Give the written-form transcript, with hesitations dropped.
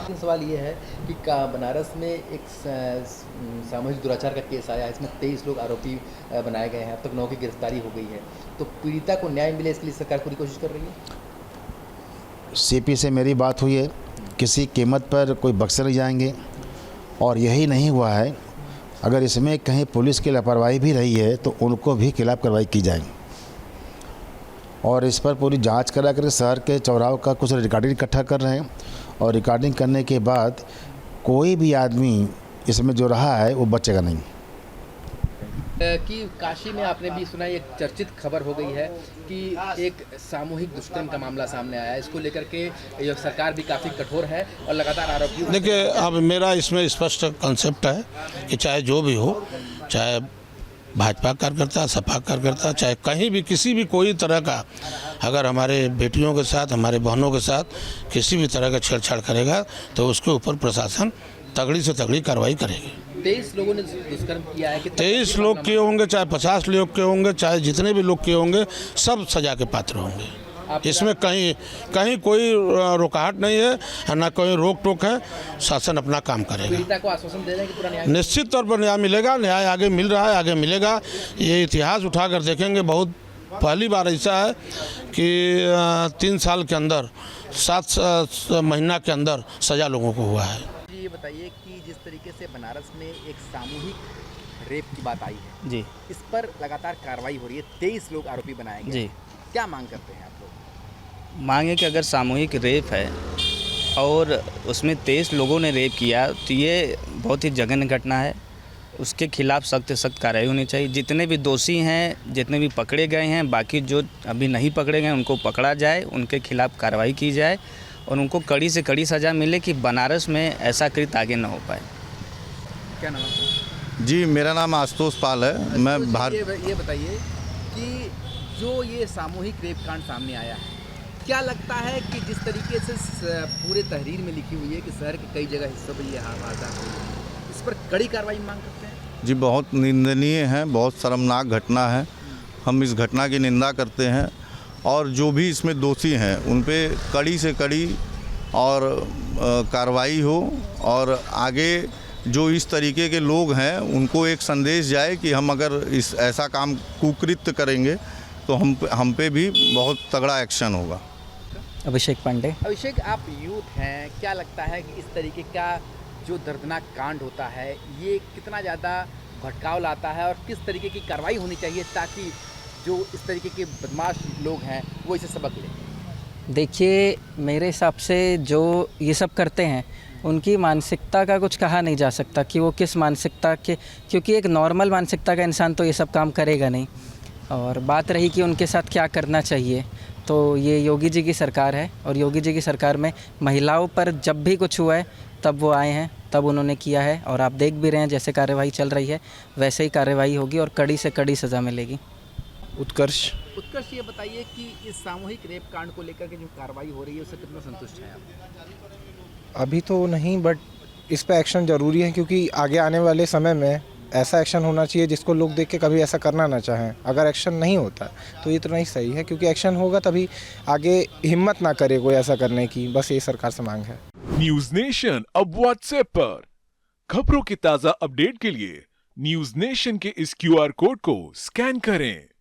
लेकिन सवाल ये है कि बनारस में एक सामूहिक दुराचार का केस आया, इसमें 23 लोग आरोपी बनाए गए हैं, अब तक 9 की गिरफ्तारी हो गई है। तो पीड़िता को न्याय मिले इसके लिए सरकार पूरी कोशिश कर रही है। सीपी से मेरी बात हुई है, किसी कीमत पर कोई बक्से नहीं जाएंगे। और यही नहीं हुआ है, अगर इसमें कहीं पुलिस की लापरवाही भी रही है तो उनको भी खिलाफ कार्रवाई की जाए। और इस पर पूरी जांच करा कर शहर के चौराहों का कुछ रिकॉर्डिंग इकट्ठा कर रहे हैं, और रिकॉर्डिंग करने के बाद कोई भी आदमी इसमें जो रहा है वो बचेगा नहीं। कि काशी में आपने भी सुना, एक चर्चित खबर हो गई है कि एक सामूहिक दुष्कर्म का मामला सामने आया है। इसको लेकर के ये सरकार भी काफ़ी कठोर है और लगातार आरोपियों। देखिए, अब मेरा इसमें स्पष्ट कंसेप्ट है कि चाहे जो भी हो, चाहे भाजपा कार्यकर्ता, सपा कार्यकर्ता, चाहे कहीं भी किसी भी कोई तरह का अगर हमारे बेटियों के साथ, हमारे बहनों के साथ किसी भी तरह का छेड़छाड़ करेगा तो उसके ऊपर प्रशासन तगड़ी से तगड़ी कार्रवाई करेगी। 23 लोगों ने दुष्कर्म किया है कि 23 लोग किए होंगे, चाहे 50 लोग किए होंगे, चाहे जितने भी लोग किए होंगे, सब सजा के पात्र होंगे। इसमें कहीं कोई रुकावट नहीं है, ना कोई रोक टोक है। शासन अपना काम करेगा। पीड़िता को आश्वासन दे रहे हैं कि पूरा न्याय निश्चित तौर पर न्याय मिलेगा। न्याय आगे मिल रहा है, आगे मिलेगा। ये इतिहास उठाकर देखेंगे, बहुत पहली बार ऐसा है कि 3 साल के अंदर 7 महीना के अंदर सजा लोगों को हुआ है। ये बताइए कि जिस तरीके से बनारस में एक सामूहिक रेप की बात आई है जी इस पर लगातार कार्रवाई हो रही है, 23 लोग आरोपी बनाए गए। जी क्या मांग करते हैं आप लोग? मांगे कि अगर सामूहिक रेप है और उसमें 23 लोगों ने रेप किया तो ये बहुत ही जघन्य घटना है। उसके खिलाफ सख्त से सख्त कार्रवाई होनी चाहिए। जितने भी दोषी हैं, जितने भी पकड़े गए हैं, बाकी जो अभी नहीं पकड़े गए उनको पकड़ा जाए, उनके खिलाफ कार्रवाई की जाए और उनको कड़ी से कड़ी सज़ा मिले कि बनारस में ऐसा कृत्य आगे न हो पाए। क्या नाम है? जी, मेरा नाम आशुतोष पाल है। मैं ये बताइए कि जो ये सामूहिक रेप कांड सामने आया है, क्या लगता है कि जिस तरीके से पूरे तहरीर में लिखी हुई है कि शहर के कई जगह हिस्सों में ये वारदात हुई है, इस पर कड़ी कार्रवाई मांग करते हैं? जी, बहुत निंदनीय है, बहुत शर्मनाक घटना है। हम इस घटना की निंदा करते हैं और जो भी इसमें दोषी हैं उन पे कड़ी से कड़ी और कार्रवाई हो, और आगे जो इस तरीके के लोग हैं उनको एक संदेश जाए कि हम अगर इस ऐसा काम कुकृत्य करेंगे तो हम पे भी बहुत तगड़ा एक्शन होगा। अभिषेक पांडे। अभिषेक, आप यूथ हैं, क्या लगता है कि इस तरीके का जो दर्दनाक कांड होता है ये कितना ज़्यादा भटकाव लाता है और किस तरीके की कार्रवाई होनी चाहिए ताकि जो इस तरीके के बदमाश लोग हैं वो इसे सबक लें? देखिए, मेरे हिसाब से जो ये सब करते हैं उनकी मानसिकता का कुछ कहा नहीं जा सकता कि वो किस मानसिकता के, क्योंकि एक नॉर्मल मानसिकता का इंसान तो ये सब काम करेगा नहीं। और बात रही कि उनके साथ क्या करना चाहिए, तो ये योगी जी की सरकार है और योगी जी की सरकार में महिलाओं पर जब भी कुछ हुआ है तब वो आए हैं, तब उन्होंने किया है। और आप देख भी रहे हैं जैसे कार्यवाही चल रही है वैसे ही कार्यवाही होगी और कड़ी से कड़ी सज़ा मिलेगी। उत्कर्ष। ये बताइए कि इस सामूहिक रेप कांड को लेकर के जो कार्रवाई हो रही है उससे कितना संतुष्ट हैं आप? अभी तो नहीं, बट इस पे एक्शन ज़रूरी है क्योंकि आगे आने वाले समय में ऐसा एक्शन होना चाहिए जिसको लोग देख के कभी ऐसा करना ना चाहें। अगर एक्शन नहीं होता तो ये तो नहीं सही है, क्योंकि एक्शन होगा तभी आगे हिम्मत ना करे कोई ऐसा करने की। बस ये सरकार से मांग है। न्यूज नेशन अब व्हाट्सएप पर खबरों की ताजा अपडेट के लिए न्यूज नेशन के इस QR कोड को स्कैन करें।